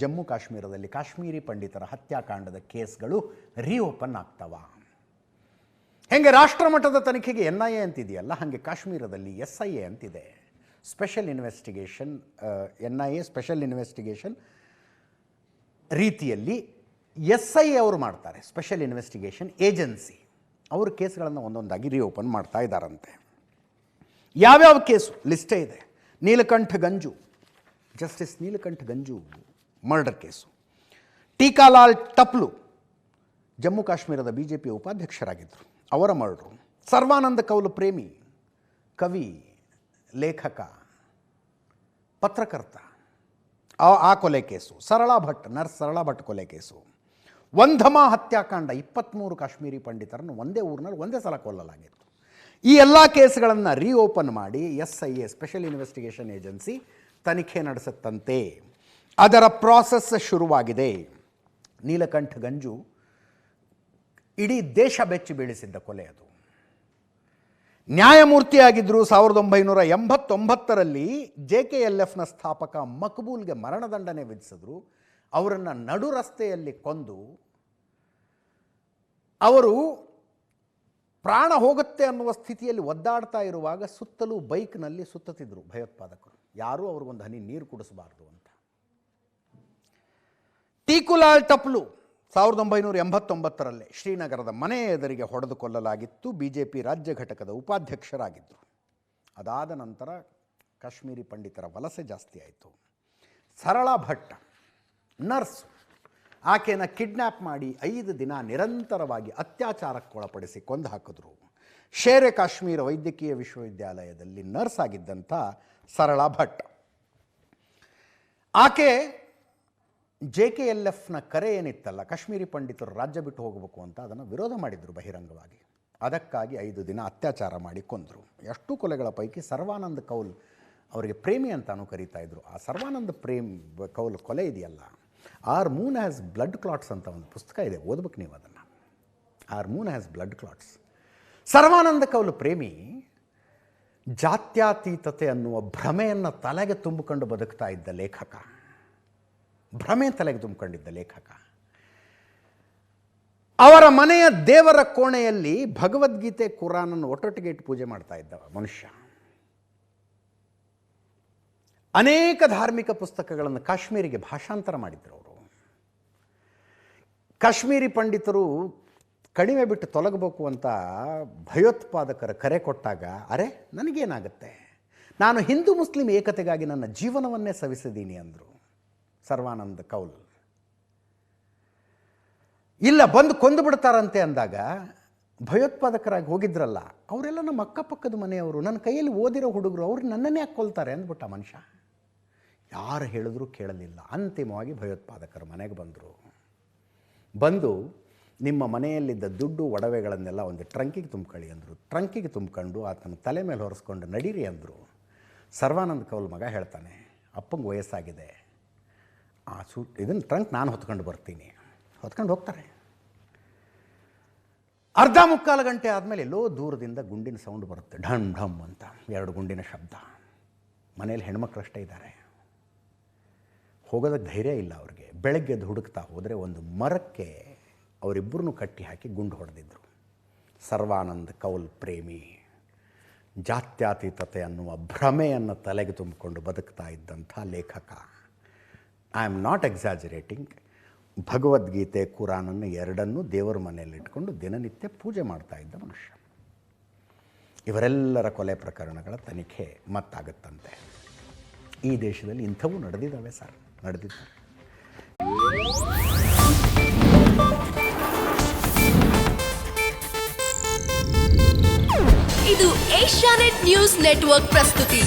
ಜಮ್ಮು ಕಾಶ್ಮೀರದಲ್ಲಿ ಕಾಶ್ಮೀರಿ ಪಂಡಿತರ ಹತ್ಯಾಕಾಂಡದ ಕೇಸ್ಗಳು ರೀಓಪನ್ ಆಗ್ತವ. ಹೆಂಗೆ ರಾಷ್ಟ್ರಮಟ್ಟದ ತನಿಖೆಗೆ NIA ಅಂತಿದೆಯಲ್ಲ, ಹಾಗೆ ಕಾಶ್ಮೀರದಲ್ಲಿ SIA ಅಂತಿದೆ. Special investigation, NIA special investigation ರೀತಿಯಲ್ಲಿ SIA ಅವರು ಮಾಡ್ತಾರೆ. ಸ್ಪೆಷಲ್ ಇನ್ವೆಸ್ಟಿಗೇಷನ್ ಏಜೆನ್ಸಿ ಅವ್ರ ಕೇಸ್ಗಳನ್ನು ಒಂದೊಂದಾಗಿ ರೀಓಪನ್ ಮಾಡ್ತಾ ಇದ್ದಾರಂತೆ. ಯಾವ್ಯಾವ ಕೇಸು ಲಿಸ್ಟೇ ಇದೆ. Neelkanth Ganju, justice Neelkanth Ganju murder case. Tika Lal Taploo Jammu ಕಾಶ್ಮೀರದ BJP ಉಪಾಧ್ಯಕ್ಷರಾಗಿದ್ದರು, ಅವರ ಮರ್ಡರು. ಸರ್ವಾನಂದ ಕೌಲ್ ಪ್ರೇಮಿ, ಕವಿ, ಲೇಖಕ, ಪತ್ರಕರ್ತ, ಆ ಕೊಲೆ ಕೇಸು. ಸರಳಾ ಭಟ್, ನರ್ಸ್ ಸರಳಾ ಭಟ್ ಕೊಲೆ ಕೇಸು. ವಂಧಮಾ ಹತ್ಯಾಕಾಂಡ, 23 ಕಾಶ್ಮೀರಿ ಪಂಡಿತರನ್ನು ಒಂದೇ ಊರಿನಲ್ಲಿ ಒಂದೇ ಸಲ ಕೊಲ್ಲಲಾಗಿತ್ತು. ಈ ಎಲ್ಲ ಕೇಸ್ಗಳನ್ನು ರೀಓಪನ್ ಮಾಡಿ SIA ಸ್ಪೆಷಲ್ ಇನ್ವೆಸ್ಟಿಗೇಷನ್ ಏಜೆನ್ಸಿ ತನಿಖೆ ನಡೆಸುತ್ತಂತೆ. ಅದರ ಪ್ರಾಸೆಸ್ ಶುರುವಾಗಿದೆ. ನೀಲಕಂಠ ಗಂಜು ಇಡೀ ದೇಶ ಬೆಚ್ಚಿ ಬೀಳಿಸಿದ್ದ ಕೊಲೆ ಅದು. ನ್ಯಾಯಮೂರ್ತಿಯಾಗಿದ್ದರು. 1989ರಲ್ಲಿ JKLFನ ಸ್ಥಾಪಕ ಮಕ್ಬೂಲ್ಗೆ ಮರಣದಂಡನೆ ವಿಧಿಸಿದ್ರು. ಅವರನ್ನು ನಡು ರಸ್ತೆಯಲ್ಲಿ ಕೊಂದು ಅವರು ಪ್ರಾಣ ಹೋಗುತ್ತೆ ಅನ್ನುವ ಸ್ಥಿತಿಯಲ್ಲಿ ಒದ್ದಾಡ್ತಾ ಇರುವಾಗ ಸುತ್ತಲೂ ಬೈಕ್ನಲ್ಲಿ ಸುತ್ತುತ್ತಿದ್ದರು ಭಯೋತ್ಪಾದಕರು. ಯಾರೂ ಅವ್ರಿಗೊಂದು ಹನಿ ನೀರು ಕುಡಿಸಬಾರ್ದು ಅಂತ. ಟೀಕುಲಾಲ್ ಟಪ್ಲು 1989ರಲ್ಲಿ ಶ್ರೀನಗರದ ಮನೆ ಎದುರಿಗೆ ಹೊಡೆದು ಕೊಲ್ಲಲಾಗಿತ್ತು. BJP ರಾಜ್ಯ ಘಟಕದ ಉಪಾಧ್ಯಕ್ಷರಾಗಿದ್ದರು. ಅದಾದ ನಂತರ ಕಾಶ್ಮೀರಿ ಪಂಡಿತರ ವಲಸೆ ಜಾಸ್ತಿ ಆಯಿತು. ಸರಳಾ ಭಟ್ ನರ್ಸ್, ಆಕೆಯನ್ನು ಕಿಡ್ನ್ಯಾಪ್ ಮಾಡಿ 5 ದಿನ ನಿರಂತರವಾಗಿ ಅತ್ಯಾಚಾರಕ್ಕೊಳಪಡಿಸಿ ಕೊಂದು ಹಾಕಿದ್ರು. ಶೇರೆ ಕಾಶ್ಮೀರ ವೈದ್ಯಕೀಯ ವಿಶ್ವವಿದ್ಯಾಲಯದಲ್ಲಿ ನರ್ಸ್ ಆಗಿದ್ದಂಥ ಸರಳಾ ಭಟ್, ಆಕೆ JKLFನ ಕರೆ ಏನಿತ್ತಲ್ಲ, ಕಾಶ್ಮೀರಿ ಪಂಡಿತರು ರಾಜ್ಯ ಬಿಟ್ಟು ಹೋಗಬೇಕು ಅಂತ, ಅದನ್ನು ವಿರೋಧ ಮಾಡಿದರು ಬಹಿರಂಗವಾಗಿ. ಅದಕ್ಕಾಗಿ 5 ದಿನ ಅತ್ಯಾಚಾರ ಮಾಡಿ ಕೊಂದರು. ಎಷ್ಟು ಕೊಲೆಗಳ ಪೈಕಿ ಸರ್ವಾನಂದ್ ಕೌಲ್ ಅವರಿಗೆ ಪ್ರೇಮಿ ಅಂತಾನು ಕರೀತಾ ಇದ್ರು. ಆ ಸರ್ವಾನಂದ್ ಕೌಲ್ ಕೊಲೆ ಇದೆಯಲ್ಲ, our moon has blood clots ಅಂತ ಒಂದು ಪುಸ್ತಕ ಇದೆ, ಓದ್ಬೇಕು ನೀವು ಅದನ್ನು. Our moon has blood clots. Sarvananda Koul Premi ಜಾತ್ಯತೀತತೆ ಅನ್ನುವ ಭ್ರಮೆಯನ್ನು ತಲೆಗೆ ತುಂಬಿಕೊಂಡು ಬದುಕ್ತಾ ಇದ್ದ ಲೇಖಕ. ಭ್ರಮೆ ತಲೆಗೆ ತುಂಬಿಕೊಂಡಿದ್ದ ಲೇಖಕ. ಅವರ ಮನೆಯ ದೇವರ ಕೋಣೆಯಲ್ಲಿ ಭಗವದ್ಗೀತೆ, ಕುರಾನನ್ನು ಒಟ್ಟೊಟ್ಟಿಗೆ ಇಟ್ಟು ಪೂಜೆ ಮಾಡ್ತಾ ಇದ್ದ ಮನುಷ್ಯ. ಅನೇಕ ಧಾರ್ಮಿಕ ಪುಸ್ತಕಗಳನ್ನು ಕಾಶ್ಮೀರಿಗೆ ಭಾಷಾಂತರ ಮಾಡಿದ್ರು ಅವರು. ಕಾಶ್ಮೀರಿ ಪಂಡಿತರು ಕಡಿಮೆ ಬಿಟ್ಟು ತೊಲಗಬೇಕು ಅಂತ ಭಯೋತ್ಪಾದಕರ ಕರೆ ಕೊಟ್ಟಾಗ, ಅರೆ ನನಗೇನಾಗುತ್ತೆ, ನಾನು ಹಿಂದೂ ಮುಸ್ಲಿಂ ಏಕತೆಗಾಗಿ ನನ್ನ ಜೀವನವನ್ನೇ ಸವಿಸಿದ್ದೀನಿ ಅಂದರು ಸರ್ವಾನಂದ್ ಕೌಲ್. ಇಲ್ಲ ಬಂದು ಕೊಂದು ಬಿಡ್ತಾರಂತೆ ಅಂದಾಗ ಭಯೋತ್ಪಾದಕರಾಗಿ ಹೋಗಿದ್ರಲ್ಲ ಅವರೆಲ್ಲ ನಮ್ಮ ಅಕ್ಕಪಕ್ಕದ ಮನೆಯವರು, ನನ್ನ ಕೈಯಲ್ಲಿ ಓದಿರೋ ಹುಡುಗರು, ಅವ್ರು ನನ್ನನ್ನೇ ಹಾಕ್ಕೊಳ್ತಾರೆ ಅಂದ್ಬಿಟ್ಟ ಮನುಷ್ಯ. ಯಾರು ಹೇಳಿದ್ರು ಕೇಳಲಿಲ್ಲ. ಅಂತಿಮವಾಗಿ ಭಯೋತ್ಪಾದಕರ ಮನೆಗೆ ಬಂದು ನಿಮ್ಮ ಮನೆಯಲ್ಲಿದ್ದ ದುಡ್ಡು ಒಡವೆಗಳನ್ನೆಲ್ಲ ಒಂದು ಟ್ರಂಕಿಗೆ ತುಂಬ್ಕೊಳ್ಳಿ ಅಂದರು. ಟ್ರಂಕಿಗೆ ತುಂಬ್ಕೊಂಡು ಆತನ ತಲೆ ಮೇಲೆ ಹೊರಿಸ್ಕೊಂಡು ನಡೀರಿ ಅಂದರು. ಸರ್ವಾನಂದ್ ಕೌಲ್ ಮಗ ಹೇಳ್ತಾನೆ, ಅಪ್ಪಂಗೆ ವಯಸ್ಸಾಗಿದೆ, ಇದನ್ನು ಟ್ರಂಕ್ ನಾನು ಹೊತ್ಕೊಂಡು ಬರ್ತೀನಿ. ಹೊತ್ಕೊಂಡು ಹೋಗ್ತಾರೆ. ಅರ್ಧ ಮುಕ್ಕಾಲು ಗಂಟೆ ಆದಮೇಲೆ ಎಲ್ಲೋ ದೂರದಿಂದ ಗುಂಡಿನ ಸೌಂಡ್ ಬರುತ್ತೆ, ಢಮ್ ಢಮ್ ಅಂತ 2 ಗುಂಡಿನ ಶಬ್ದ. ಮನೇಲಿ ಹೆಣ್ಮಕ್ಳಷ್ಟೇ ಇದ್ದಾರೆ. ಹೋಗೋದಕ್ಕೆ ಧೈರ್ಯ ಇಲ್ಲ ಅವ್ರಿಗೆ. ಬೆಳಗ್ಗೆ ಎದ್ದು ಹುಡುಕ್ತಾ ಹೋದರೆ ಒಂದು ಮರಕ್ಕೆ ಅವರಿಬ್ಬರನ್ನು ಕಟ್ಟಿ ಹಾಕಿ ಗುಂಡು ಹೊಡೆದಿದ್ದರು. ಸರ್ವಾನಂದ್ ಕೌಲ್ ಪ್ರೇಮಿ ಜಾತ್ಯತೀತತೆ ಅನ್ನುವ ಭ್ರಮೆಯನ್ನು ತಲೆಗೆ ತುಂಬಿಕೊಂಡು ಬದುಕ್ತಾ ಇದ್ದಂಥ ಲೇಖಕ. I am not exaggerating. Bhagavad Gita, ಕುರಾನನ್ನು ಎರಡನ್ನೂ ದೇವರ ಮನೆಯಲ್ಲಿಟ್ಕೊಂಡು ದಿನನಿತ್ಯ ಪೂಜೆ ಮಾಡ್ತಾ ಇದ್ದ ಮನುಷ್ಯ. ಇವರೆಲ್ಲರ ಕೊಲೆ ಪ್ರಕರಣಗಳ ತನಿಖೆ ಮತ್ತಾಗುತ್ತಂತೆ. ಈ ದೇಶದಲ್ಲಿ ಇಂಥವೂ ನಡೆದಿದ್ದಾವೆ ಸರ್, ನಡೆದಿದ್ದಾವೆ. ಇದು ಏಷ್ಯಾನೆಟ್ ನ್ಯೂಸ್ ನೆಟ್ವರ್ಕ್ ಪ್ರಸ್ತುತಿ.